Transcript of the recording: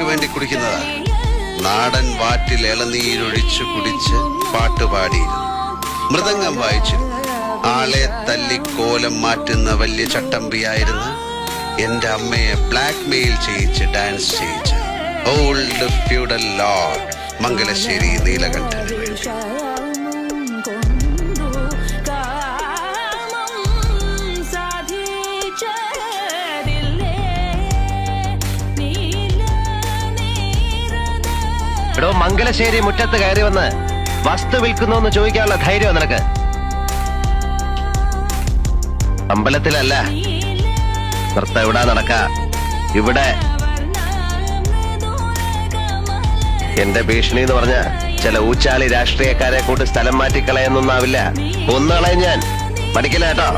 അവൾക്ക് വേണ്ടി കുടിക്കുന്നതാ. നാടൻ വാറ്റിൽ ഇളനീരൊഴിച്ചു കുടിച്ച് പാട്ടുപാടിയിരുന്നു, മൃദംഗം വായിച്ചിരുന്നു. ആളെ തല്ലി കോലം മാറ്റുന്ന വലിയ ചട്ടമ്പിയായിരുന്ന എന്റെ അമ്മയെ ബ്ലാക്ക് മെയിൽ ചെയ്യിച്ച് ഡാൻസ് ചെയ്യിച്ച് ഓൾഡ് ഫ്യൂഡൽ ലോർഡ് മംഗലശ്ശേരി നീലകണ്ഠന് വേണ്ടി. എടോ, മംഗലശ്ശേരി മുറ്റത്ത് കയറി വന്ന് വസ്തു വിൽക്കുന്നോന്ന് ചോദിക്കാനുള്ള ധൈര്യം നിനക്ക്? അമ്പലത്തിലല്ല, നൃത്തം ഇവിടെ നടക്ക. ഇവിടെ എന്റെ ഭീഷണി എന്ന് പറഞ്ഞ ചില ഊച്ചാളി രാഷ്ട്രീയക്കാരെ കൂട്ട് സ്ഥലം മാറ്റിക്കളയെന്നൊന്നാവില്ല. ഒന്നുകളയും ഞാൻ. പഠിക്കില്ല കേട്ടോ.